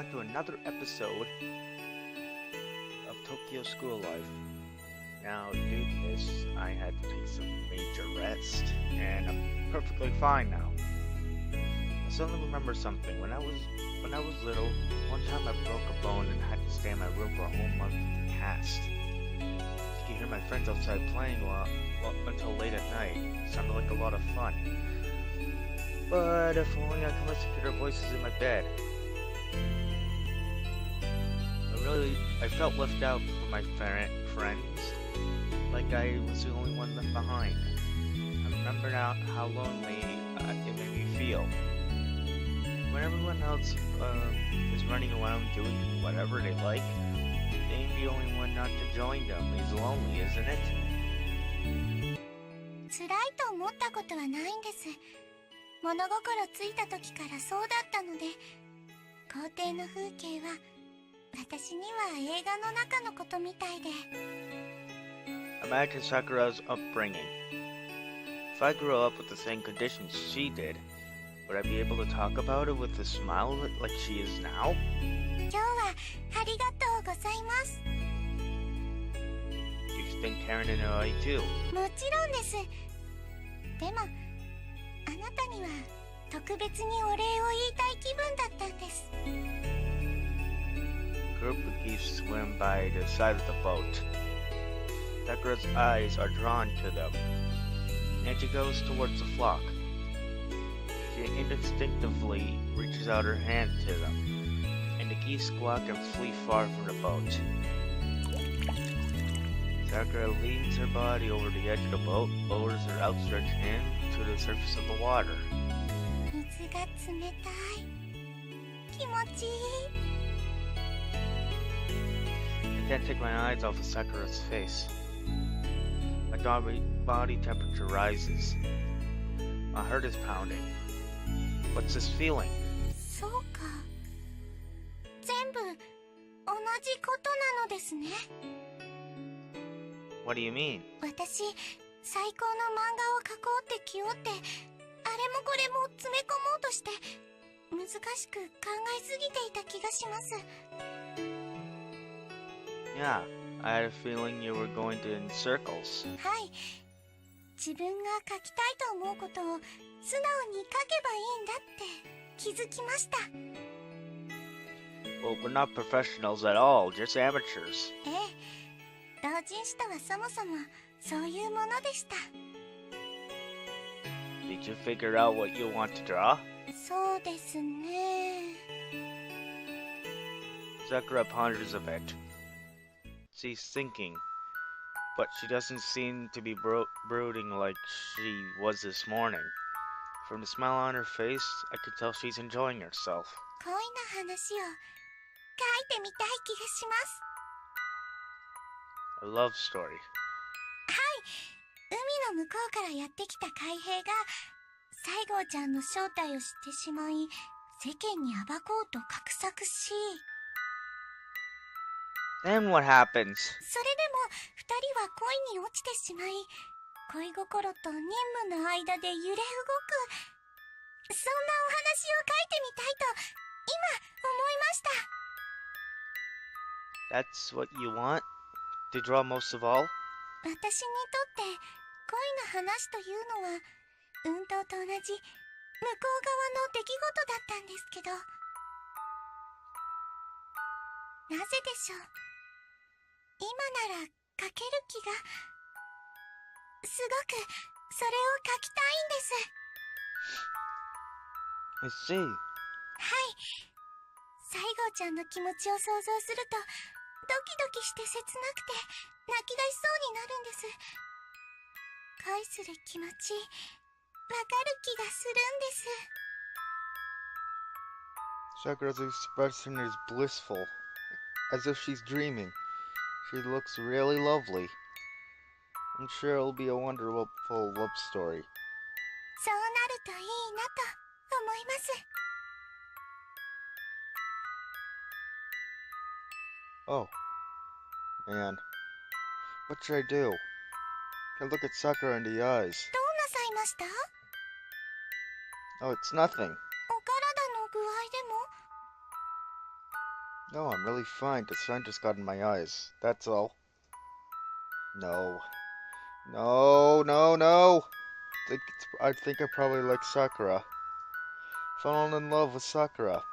back to another episode of Tokyo School Life. Now, due to this, I had to take some major rest, and I'm perfectly fine now. I suddenly remember something. When I was little, one time I broke a bone and had to stay in my room for a whole month with the cast. I could hear my friends outside playing until late at night. It sounded like a lot of fun. But if only I could listen to their voices in my bed. I felt left out from my friends, like I was the only one left behind. I remember now how lonely it made me feel. When everyone else is running around doing whatever they like, being the only one not to join them is lonely, isn't it? 辛いと思ったことはないんです。物心ついた時からそうだったので、校庭の風景は私には映画の中のことみたいで。Imagine Sakura's upbringing. If I grew up with the same conditions she did, would I be able to talk about it with a smile like she is now? 今日はありがとうございます。You think Karen and I too? もちろんです。でも、あなたには特別にお礼を言いたい気分だったんです。A group of geese swim by the side of the boat. Sakura's eyes are drawn to them, and she goes towards the flock. She instinctively reaches out her hand to them, and the geese squawk and flee far from the boat. Sakura leans her body over the edge of the boat, lowers her outstretched hand to the surface of the water. 水が冷たい。気持ちいい。I can't take my eyes off of Sakura's face. My body temperature rises. My heart is pounding. What's this feeling? そうか。全部同じことなのですね。What do you mean? 私、最高の漫画を描こうって気負って、あれもこれも詰め込もうとして、難しく考えすぎていた気がします。Yeah, I had a feeling you were going in circles. はい。自分が描きたいと思うことを素直に描けばいいんだって気づきました。Well, we're not professionals at all, just amateurs. ええ。同人誌とはそもそもそういうものでした。Did you figure out what you want to draw? そうですね。Sakura ponders a bit. She's thinking, but she doesn't seem to be brooding like she was this morning. From the smile on her face, I can tell she's enjoying herself. 恋の話を書いてみたい気がします。A love story. はい。海の向こうからやってきた海兵が西郷ちゃんの正体を知ってしまい、世間に暴こうと画策し、 Then what happens? それでも二人は恋に落ちてしまい、恋心と任務の間で揺れ動く、そんなお話を書いてみたいと今思いました。 That's what you want? To draw most of all? 私にとって恋の話というのは運動と同じ向こう側の出来事だったんですけど、なぜでしょう。今なら書ける気が、すごくそれを書きたいんです。 I see. はい。西郷ちゃんの気持ちを想像するとドキドキして切なくて泣き出しそうになるんです。恋する気持ち、わかる気がするんです。 Sakura's expression is blissful, as if she's dreaming. She looks really lovely. I'm sure it'll be a wonderful love story. そうなるといいなと思います。 Oh, man. What should I do? I look at Sakura in the eyes. どうなさいました？ Oh, it's nothing. お体の具合でも？ No, I'm really fine. The sun just got in my eyes. That's all. No. No, no, no! I think I probably like Sakura. Fallen in love with Sakura.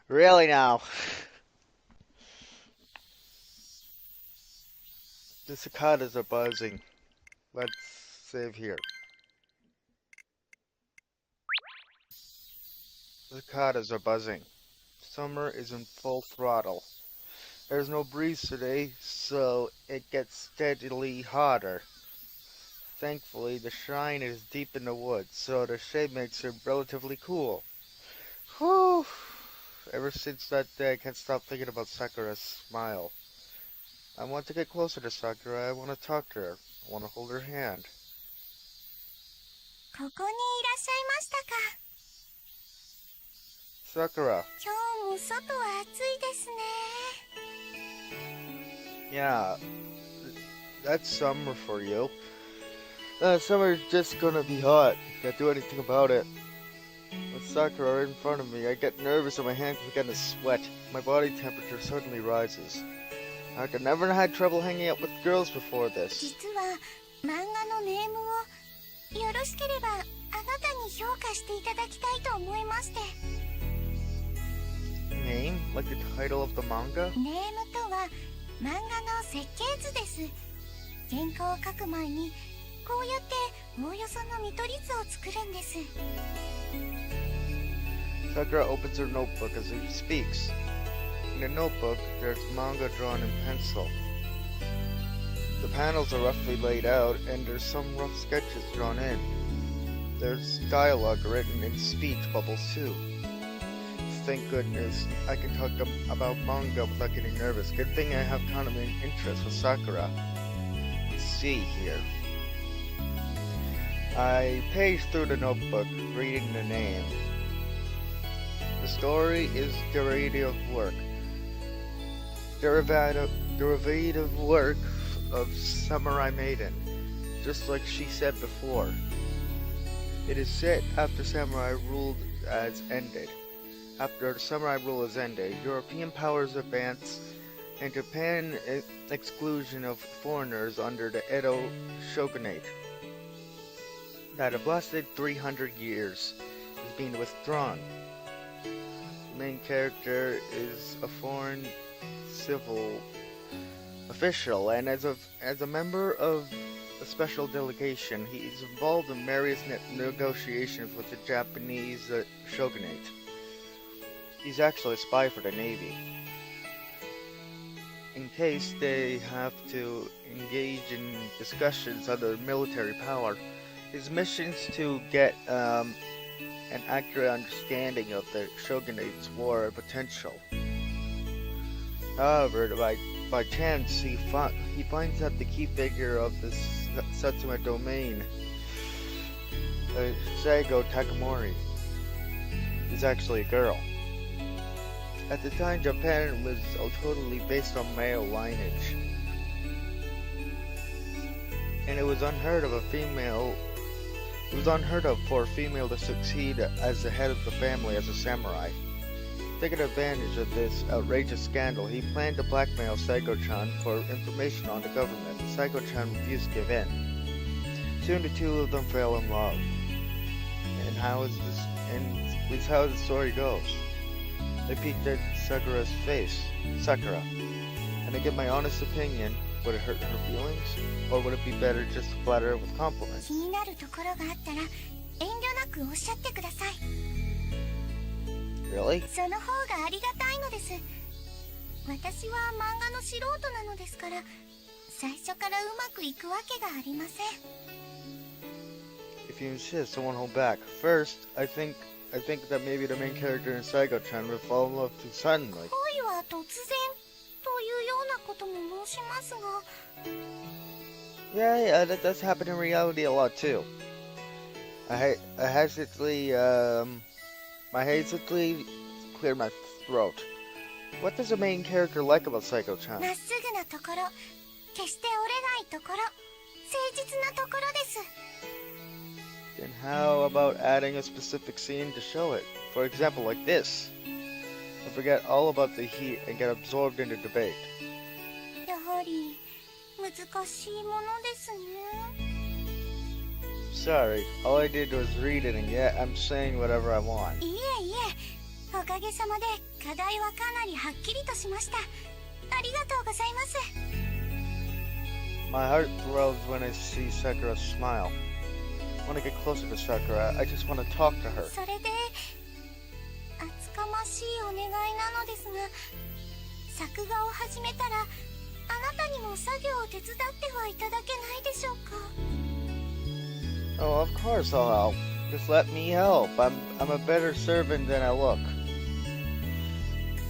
Really now? The cicadas are buzzing. Let's save here. The cicadas are buzzing. Summer is in full throttle. There's no breeze today, so it gets steadily hotter. Thankfully, the shrine is deep in the woods, so the shade makes it relatively cool. Whew! Ever since that day, I can't stop thinking about Sakura's smile. I want to get closer to Sakura. I want to talk to her. I want to hold her hand. ここにいらっしゃいましたか。Sakura. 今日も外は暑いですね。 Yeah, that's summer for you. Summer's just gonna be hot. Can't do anything about it. With Sakura right in front of me, I get nervous and my hands begin to sweat. My body temperature suddenly rises. I never had trouble hanging out with girls before this. 実は漫画のネームをよろしければあなたに評価していただきたいと思いまして。 Name? Like the title of the manga? ネームとは漫画の設計図です。原稿を書く前にこうやっておおよその見取り図を作るんです。 Sakura opens her notebook as he speaks. In the notebook, there's manga drawn in pencil. The panels are roughly laid out, and there's some rough sketches drawn in. There's dialogue written in speech bubbles too. Thank goodness, I can talk about manga without getting nervous. Good thing I have kind of an interest with Sakura. Let's see here. I paged through the notebook, reading the name. The story is derivative work of Samurai Maiden, just like she said before. It is set after samurai rule has ended. After the samurai rule has ended, European powers advance, and Japan exclusion of foreigners under the Edo shogunate that have lasted 300 years is being withdrawn. The main character is a foreign civil official, and as a member of a special delegation, he is involved in various negotiations with the Japanese shogunate. He's actually a spy for the Navy. In case they have to engage in discussions under military power, his mission's to get an accurate understanding of the shogunate's war potential. However, by chance, he finds out the key figure of the Satsuma domain, Saigo Takamori, is actually a girl. At the time, Japan was totally based on male lineage, and it was unheard of for a female to succeed as the head of the family as a samurai. Taking advantage of this outrageous scandal, he planned to blackmail Saigo-chan for information on the government. Saigo-chan refused to give in. Soon the two of them fell in love. And this is how the story goes. They peeked at Sakura's face, Sakura, and to give my honest opinion, would it hurt her feelings? Or would it be better just to flatter her with compliments? 気になるところがあったら遠慮なくおっしゃってください。 Really? その方がありがたいのです。私は漫画の素人なのですから、最初からうまくいくわけがありません。 If you insist, I won't hold back. First, I think that maybe the main character in Saigo-chan would fall in love too suddenly. 恋は突然というようなことも申しますが。 Yeah, that does happen in reality a lot too. I hastily cleared my throat. What does the main character like about Saigo-chan? まっすぐなところ、決して折れないところ、誠実なところです。 Then how about adding a specific scene to show it? For example, like this. I forget all about the heat and get absorbed in the debate. やはり難しいものですね。 Sorry, all I did was read it and yet I'm saying whatever I want. いえいえ、おかげさまで課題はかなりはっきりとしました。ありがとうございます。 My heart thrills when I see Sakura smile. I want to get closer to Sakura. I just want to talk to her. それで厚かましいお願いなのですが、作画を始めたらあなたにも作業を手伝ってはいただけないでしょうか。 Oh, of course I'll help. Just let me help. I'm a better servant than I look.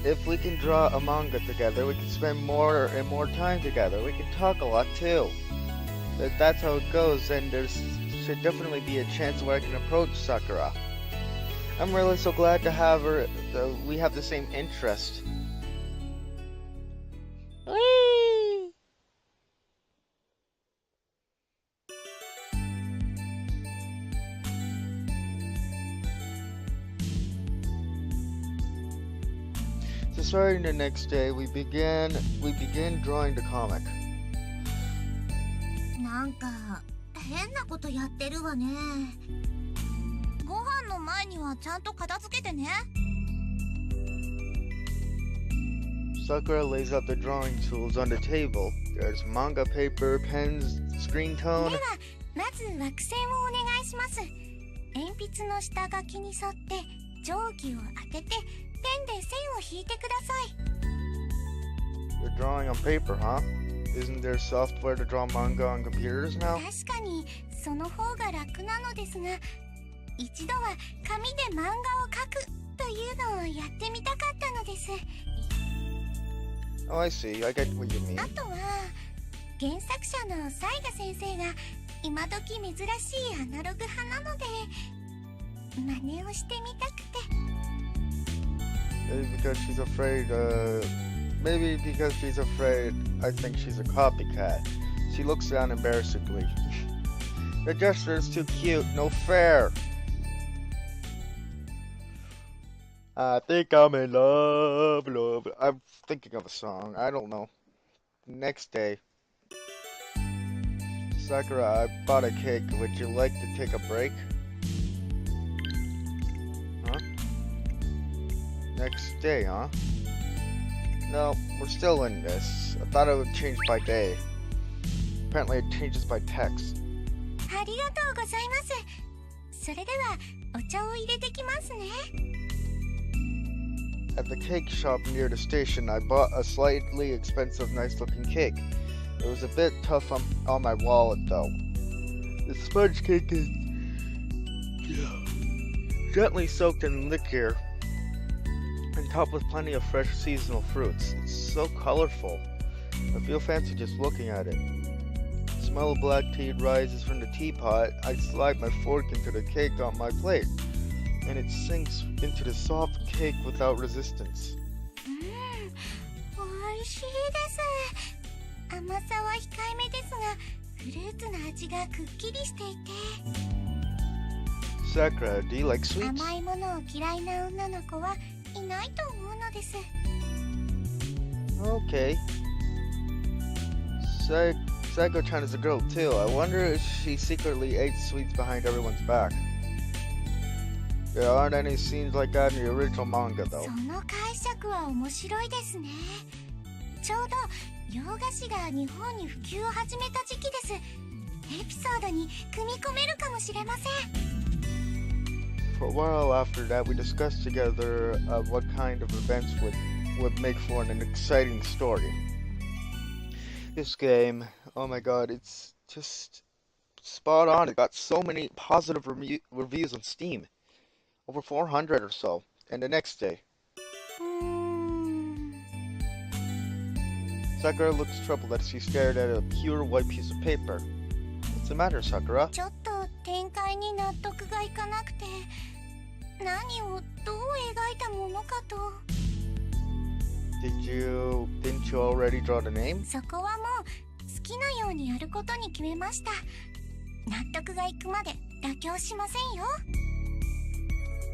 If we can draw a manga together, we can spend more and more time together. We can talk a lot too. If that's how it goes, then there should definitely be a chance where I can approach Sakura. I'm really so glad to have her. We have the same interest. Whee! So starting the next day, we begin drawing the comic. なんか変なことやってるわね。ご飯の前にはちゃんと片付けてね。 Sakura lays out the drawing tools on the table. There's manga paper, pens, screen で tone. はまず枠線をお願いします。鉛筆の下書きに沿って定規を当ててペンで線を引いてください。 You're drawing on paper, huh? Isn't there software to draw manga on computers now? 確かにその方が楽なのですが、一度は紙で漫画を描くというのをやってみたかったのです。 Oh, I see. I get what you mean. あとは原作者の雑賀先生が今時珍しいアナログ派なので真似をしてみたくて。 Maybe because she's afraid, I think she's a copycat. She looks down embarrassedly. The gesture is too cute, no fair. I think I'm in love. I'm thinking of a song, I don't know. Next day. Sakura, I bought a cake. Would you like to take a break? Huh? Next day, huh? No, we're still in this. I thought it would change by day. Apparently it changes by text. ありがとうございます。それではお茶を入れてきますね。 At the cake shop near the station, I bought a slightly expensive, nice-looking cake. It was a bit tough on my wallet, though. The sponge cake is gently soaked in liquor and topped with plenty of fresh seasonal fruits. It's so colorful. I feel fancy just looking at it. The smell of black tea rises from the teapot. I slide my fork into the cake on my plate, and it sinks into the soft cake without resistance. 美味しいです。甘さは控えめですが、フルーツの味がくっきりしていて。Sakura, do you like sweets? 甘いものを嫌いな女の子はいないと思うのです。Okay. Sakura-chan is a girl too. I wonder if she secretly ate sweets behind everyone's back. There aren't any scenes like that in the original manga, though. その解釈は面白いですね。ちょうど洋菓子が日本に普及を始めた時期です。エピソードに組み込めるかもしれません。For a while after that, we discussed together what kind of events would make for an exciting story. This game, oh my god, it's just spot on. It got so many positive reviews on Steam. Over 400 or so. And the next day, Sakura looks troubled as she stared at a pure white piece of paper. What's the matter, Sakura? ちょっと展開に納得がいかなくて、何をどう描いたものかと。Didn't you already draw the name? そこはもう好きなようにやることに決めました。納得がいくまで妥協しませんよ。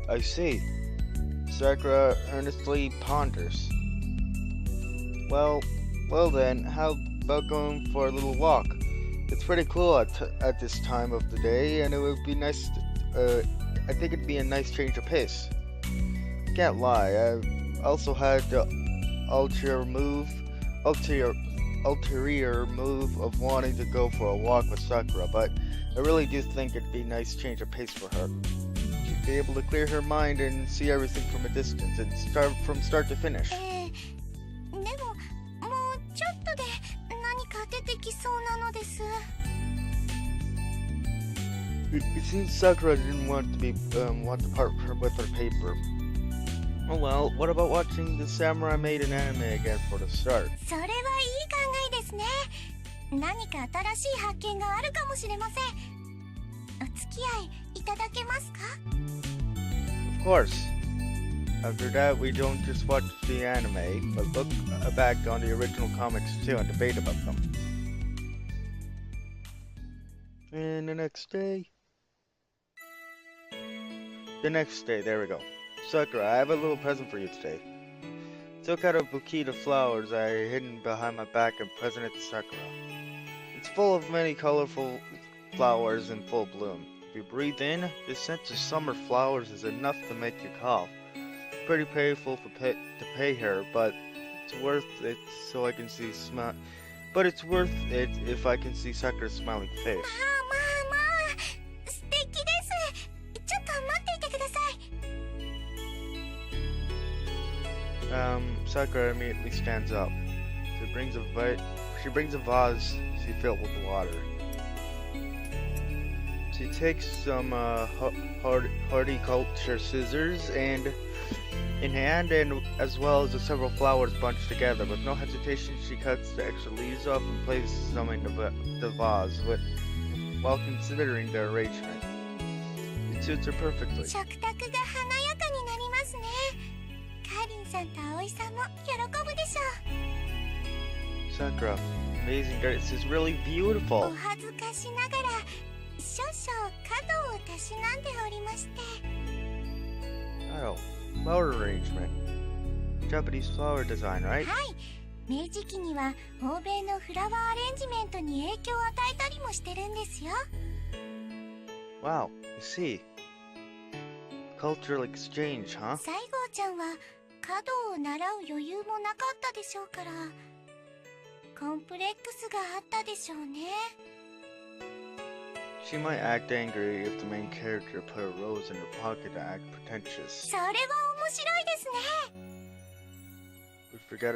I see. Sakura earnestly ponders. Well then, how about going for a little walk? It's pretty cool at this time of the day, and it would be nice. I think it'd be a nice change of pace. Can't lie, I've also had the ulterior move of wanting to go for a walk with Sakura, but I really do think it'd be a nice change of pace for her. She'd be able to clear her mind and see everything from a distance and start from start to finish. でももうちょっとで何か出てきそうなのです。It seems Sakura didn't want to part with her paper. Oh well, what about watching the Samurai Maiden anime again for the start? それはいい考えですね。何か新しい発見があるかもしれません。お付き合いいただけますか？ Of course. After that, we don't just watch the anime, but look back on the original comics too and debate about them. And the next day, there we go. Sakura, I have a little present for you today. Took out a bouquet of flowers I had hidden behind my back and presented to Sakura. It's full of many colorful flowers in full bloom. If you breathe in, the scent of summer flowers is enough to make you cough. Pretty painful to pay her, but it's worth it so I can see But it's worth it if I can see Sakura's smiling face. まあ素敵です。ちょっと待っていてください。Sakura immediately stands up. She brings a vase she filled with water. She takes some horticulture scissors in hand, and as well as the several flowers bunched together. With no hesitation, she cuts the extra leaves off and places them in the vase while considering the arrangement. It suits her perfectly. 食卓が華やかになりますね。カーリンさんと葵さんも喜ぶでしょう。 Sakura, amazing. This is really beautiful. お恥ずかしながら少々角をたしなんでおりまして。 Oh, flower arrangement. Japanese flower design, right? はい。明治期には欧米のフラワーアレンジメントに影響を与えたりもしてるんですよ。 Wow, you see. Cultural exchange, huh? 西郷ちゃんは角を習う余裕もなかったでしょうから、コンプレックスがあったでしょうね。 She might act angry if the main character put a rose in her pocket to act pretentious. それは面白いですね。 We forget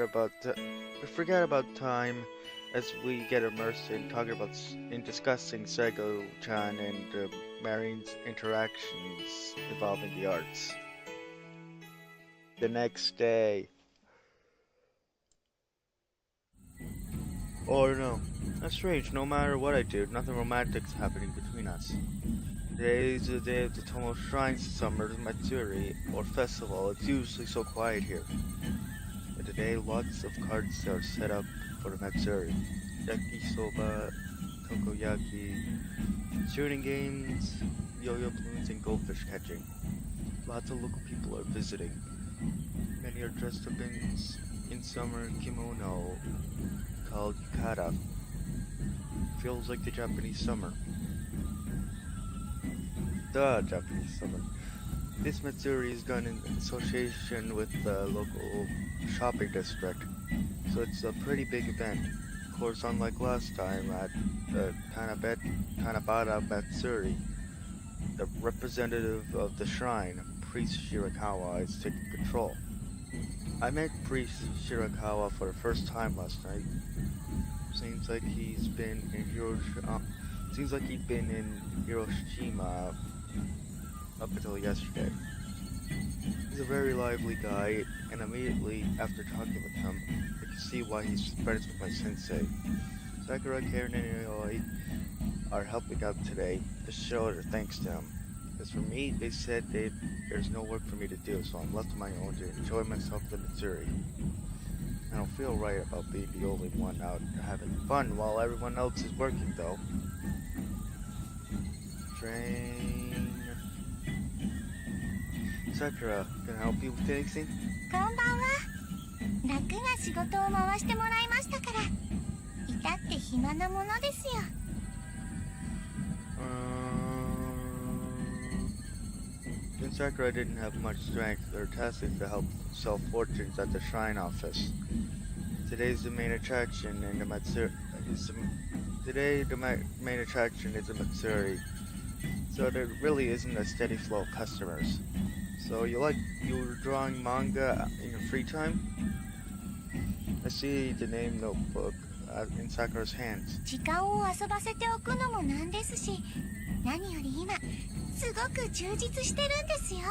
about time as we get immersed in discussing Sego-chan and Marion's interactions involving the arts. The next day. Oh no, that's strange. No matter what I do, nothing romantic's happening between us. Today is the day of the Tomo Shrine Summer Matsuri, or festival. It's usually so quiet here. But today, lots of carts are set up for the Matsuri. Yakisoba, takoyaki, shooting games, yo-yo balloons, and goldfish catching. Lots of local people are visiting. Many are dressed up in summer kimono called yukata. Feels like the Japanese summer. The Japanese summer. This Matsuri is done in association with the local shopping district, so it's a pretty big event. Of course, unlike last time at the Tanabata Matsuri, the representative of the shrine, Priest Shirakawa, is taking control. I met Priest Shirakawa for the first time last night. Seems like he'd been in Hiroshima up until yesterday. He's a very lively guy, and immediately after talking with him, I can see why he's friends with my sensei. Sakura, Karen, and Aoi are helping out today to show their thanks to him. As for me, they said there's no work for me to do, so I'm left on my own to enjoy myself at the Matsuri. I don't feel right about being the only one out having fun while everyone else is working, though. Train. Sakura, can I help you with anything? こんばんは。楽な仕事を回してもらいましたから。至って暇なものですよ。Since Sakura didn't have much strength, her task is to help sell fortunes at the shrine office. Today's the main attraction in the Matsuri. Today the main attraction is the Matsuri, so there really isn't a steady flow of customers. So you were drawing manga in your free time? I see the name notebook in Sakura's hands. 時間を遊ばせておくのもなんですし、何より今すごく充実してるんですよ。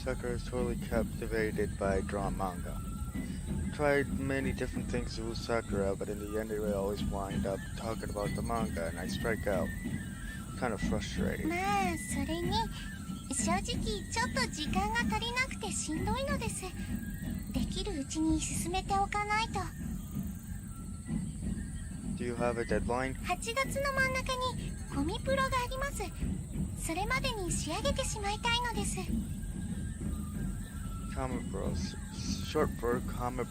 Sakura is totally captivated by drawing manga. Tried many different things with Sakura, but in the end they always wind up talking about the manga, and I strike out. Kind of frustrating. まあそれに正直ちょっと時間が足りなくてしんどいのです。できるうちに進めておかないと。Do you have a deadline? 8月の真ん中にコミプロがあります。それまでに仕上げてしまいたいのです。Comic Bros, short for Comic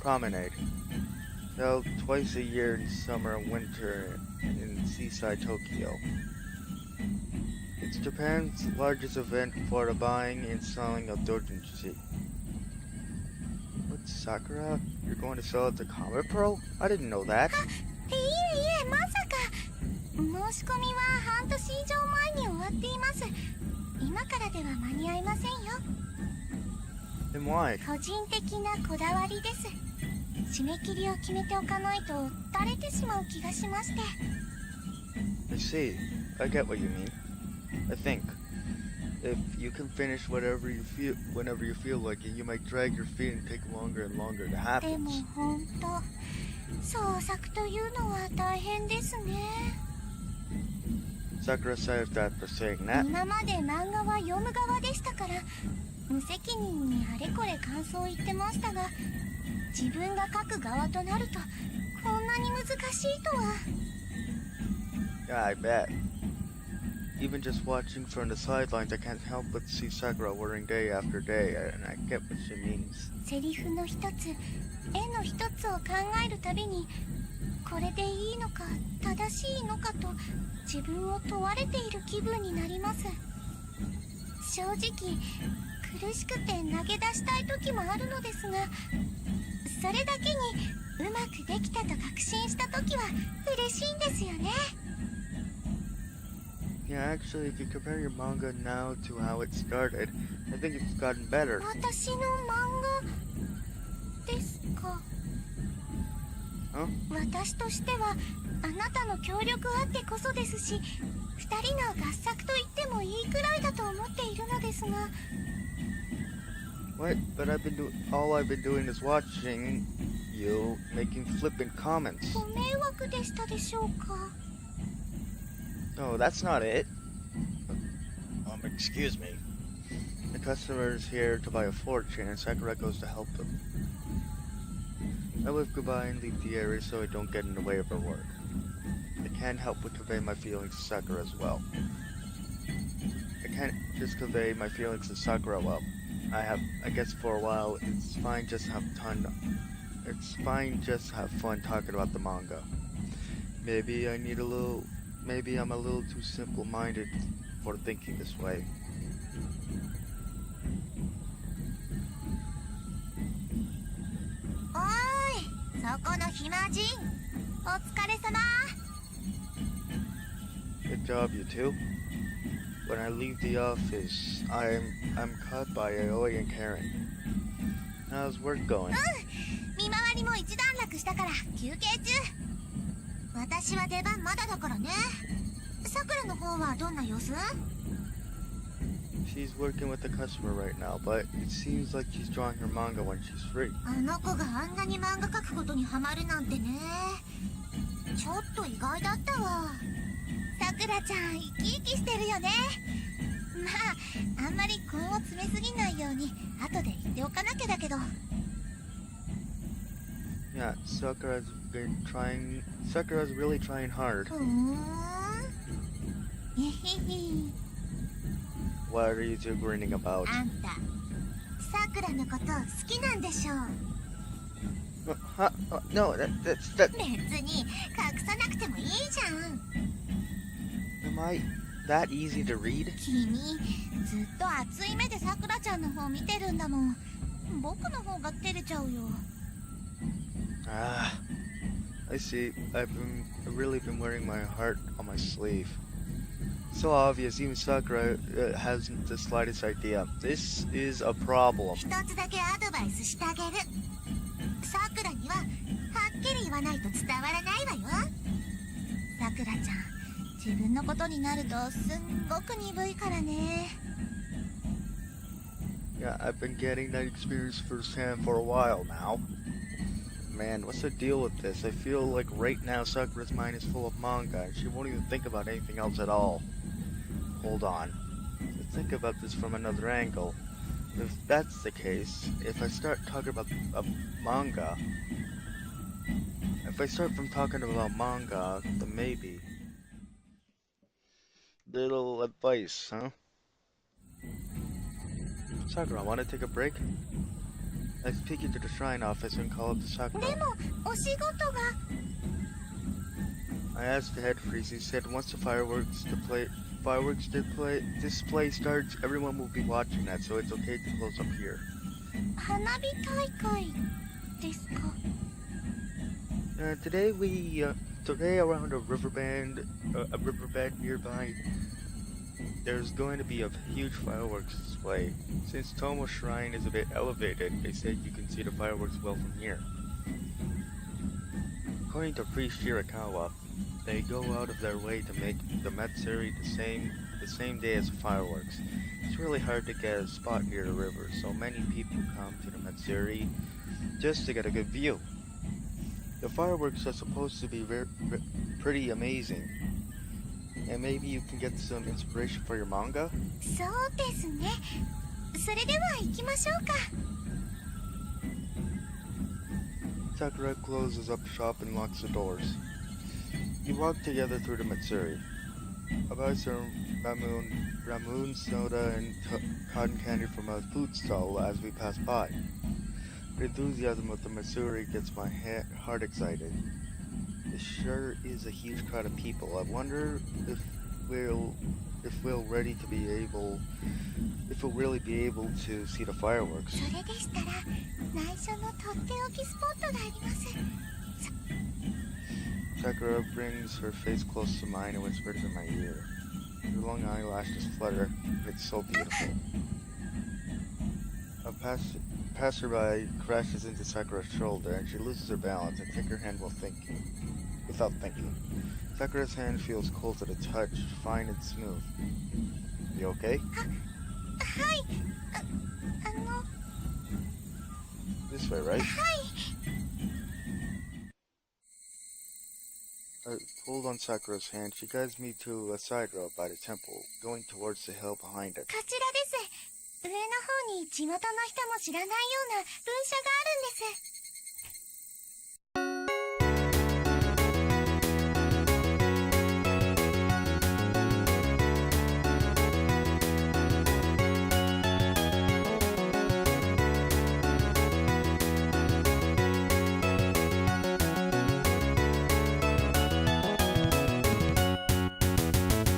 Promenade. Held twice a year in summer and winter in seaside Tokyo. It's Japan's largest event for the buying and selling of doujinshi. What, Sakura? You're going to sell at the Comic Pro? I didn't know that. いえまさか。申し込みは半年以上前に終わっています。今からでは間に合いませんよ。Then why? 個人的なこだわりです。締め切りを決めておかないと垂れてしまう気がしまして。I see. I get what you mean. I think if you can finish whenever you feel like it, you might drag your feet and take longer and longer to で happen. も本当、創作というのは大変ですね。Sakura says that for saying that. 今まで漫画は読む側でしたから、無責任にあれこれ感想を言ってましたが、自分が書く側となるとこんなに難しいとは。Yeah, I bet. Even just watching from the sidelines, I can't help but see Sakura worrying day after day, and I get what she means. セリフの一つ、絵の一つを考えるたびに、これでいいのか正しいのかと自分を問われている気分になります。正直苦しくて投げ出したい時もあるのですが、それだけにうまくできたと確信した時は嬉しいんですよね。Yeah, actually, if you compare your manga now to how it started, I think it's gotten better. 私の漫画ですか。Huh? 私としてはあなたの協力あってこそですし、二人の合作と言ってもいいくらいだと思っているのですが。 What? But all I've been doing is watching you making flippant comments. ご迷惑でしたでしょうか。 No, that's not it. Excuse me. The customer is here to buy a fortune, and Sakura goes to help them. I wave goodbye and leave the area so I don't get in the way of her work. I can't help but convey my feelings to Sakura as well. I can't just convey my feelings to Sakura well. I guess for a while, it's fine just have fun talking about the manga. Maybe I'm a little too simple-minded for thinking this way. Oi! そこの暇人、お疲れ様。 Good job, you two. When I leave the office, I'm caught by Aoi and Karen. How's work going? 見回りも一段落したから休憩中。私は出番まだだからね。さくらの方はどんな様子？ She's working with a customer right now, but it seems like she's drawing her manga when she's free. あの子があんなに漫画描くことにハマるなんてね。ちょっと意外だったわ。さくらちゃん生き生きしてるよね。まああんまり根を詰めすぎないように後で言っておかなきゃだけど。 Yeah, Sakura's really trying hard. ふーん。えへへ。 What are you two grinning about? あんたさくらのこと好きなんでしょう。 No, that's... 別に隠さなくてもいいじゃん。 Am I that easy to read? 君ずっと熱い目でさくらちゃんの方見てるんだもん。僕の方が照れちゃうよ。 Ah, I see. I've really been wearing my heart on my sleeve. So obvious, even Sakura hasn't the slightest idea. This is a problem. 一つだけアドバイスしてあげる。さくらにははっきり言わないと伝わらないわよ。さくらちゃん、自分のことになるとすんごく鈍いからね。 Yeah, I've been getting that experience firsthand for a while now. Man, what's the deal with this? I feel like right now Sakura's mind is full of manga and she won't even think about anything else at all. Hold on. Let's think about this from another angle. If that's the case, if I start talking about manga, then maybe. Little advice, huh? Sakura, want to take a break? Let's peek into the shrine office and call up to Sakura. でもお仕事が。 I asked the head priest. He said once the fireworks display starts, everyone will be watching that, so it's okay to close up here. 花火大会ですか。 Today around a riverbed nearby, there's going to be a huge fireworks display. Since Tomo's shrine is a bit elevated, they said you can see the fireworks well from here. According to Priest Shirakawa, they go out of their way to make the Matsuri the same day as the fireworks. It's really hard to get a spot near the river, so many people come to the Matsuri just to get a good view. The fireworks are supposed to be pretty amazing. And maybe you can get some inspiration for your manga? そうですね。それでは行きましょうか。 Sakura closes up shop and locks the doors. You walk together through the Matsuri. I buy some ramen soda and cotton candy from a food stall as we pass by. The enthusiasm of the Matsuri gets my heart excited. It sure is a huge crowd of people. I wonder if we'll really be able to see the fireworks. それでしたら内緒のとっておきスポットがあります。 Sakura brings her face close to mine and whispers in my ear. Her long eyelashes flutter. It's so beautiful. passerby crashes into Sakura's shoulder and she loses her balance and takes her hand without thinking. Sakura's hand feels cold to the touch, fine and smooth. You okay? はい。This way, right? はい。I pulled on Sakura's hand. She guides me to a side road by the temple, going towards the hill behind it. こちらです。上の方に地元の人も知らないような分社があるんです。